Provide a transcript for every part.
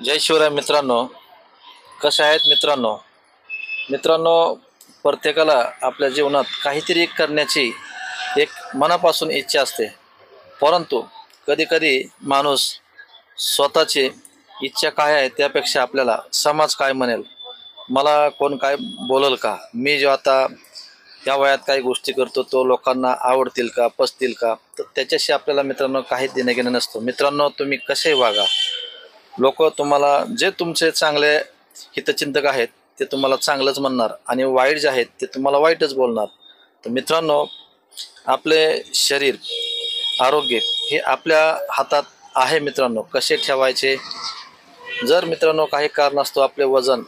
जय शिवराय मित्रांनो, कसे आहेत मित्रांनो? प्रत्येकाला आपल्या जीवनात काहीतरी करण्याची एक मनापासून इच्छा असते, परंतु कधी-कधी माणूस स्वतःची इच्छा काय आहे त्यापेक्षा आपल्याला समाज काय म्हणेल, मला कोण काय बोलेल का, मी जो आता या वयात काही गोष्टी करतो तो लोकांना आवडतील का, पचतील का, तर त्याच्याशी आपल्याला मित्रांनो काहीच देणं घेणं नसतं. मित्रांनो, तुम्ही कसे वागा, लोक तुम्हाला जे तुमचे चांगले हितचिंतक आहेत ते तुम्हाला चांगलंच म्हणणार आणि वाईट जे आहेत ते तुम्हाला वाईटच बोलणार. तर मित्रांनो, आपले शरीर आरोग्य हे आपल्या हातात आहे मित्रांनो, कसे ठेवायचे. जर मित्रांनो काही कारणास्तव आपले वजन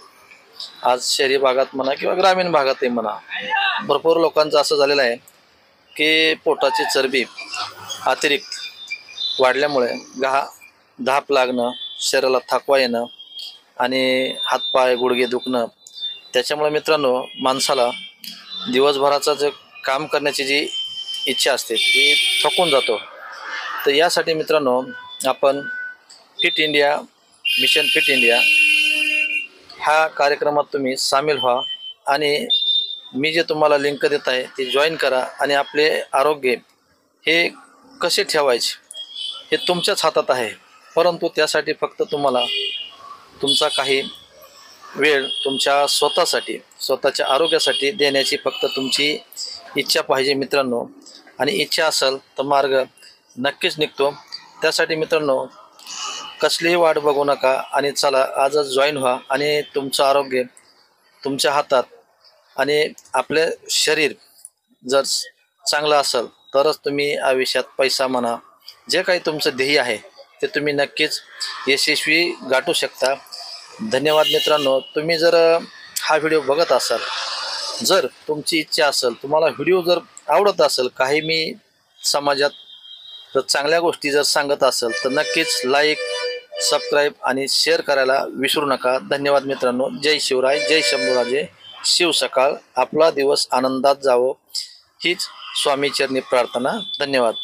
आज शहरी भागात म्हणा किंवा ग्रामीण भागातही म्हणा, भरपूर लोकांचं असं झालेलं आहे की पोटाची चरबी अतिरिक्त वाढल्यामुळे धाप लागणं, शरीराला थकवा येणं आणि हातपाय गुडघे दुखणं, त्याच्यामुळे मित्रांनो माणसाला दिवसभराचं जे काम करण्याची जी इच्छा असते ती थकून जातो. तर यासाठी मित्रांनो आपण fit India mission fit India ह्या कार्यक्रमात तुम्ही सामील व्हा आणि मी जे तुम्हाला लिंक देत आहे ती जॉईन करा आणि आपले आरोग्य हे कसे ठेवायचे हे तुमच्याच हातात आहे. परंतु त्यासाठी फक्त तुम्हाला तुमचा काही वेळ तुमच्या स्वतःसाठी, स्वतःच्या आरोग्यासाठी देण्याची फक्त तुमची इच्छा पाहिजे मित्रांनो. आणि इच्छा असेल तर मार्ग नक्कीच निघतो. त्यासाठी मित्रांनो कसलीही वाट बघू नका आणि चला आजच जॉईन व्हा आणि तुमचं आरोग्य तुमच्या हातात आणि आपले शरीर जर चांगलं असेल तरच तुम्ही आयुष्यात पैसा म्हणा, जे काही तुमचं ध्येय आहे ते तुम्ही नक्कीच यशस्वी गाठू शकता. धन्यवाद मित्रांनो. तुम्ही जर हा व्हिडिओ बघत असाल, जर तुमची इच्छा असेल, तुम्हाला व्हिडिओ जर आवडत असेल, काही मी समाजात जर चांगल्या गोष्टी जर सांगत असेल तर नक्कीच लाईक, सबस्क्राईब आणि शेअर करायला विसरू नका. धन्यवाद मित्रांनो. जय शिवराय, जय शंभूराजे, शिव सकाळ. आपला दिवस आनंदात जावो हीच स्वामीचरणी प्रार्थना. धन्यवाद.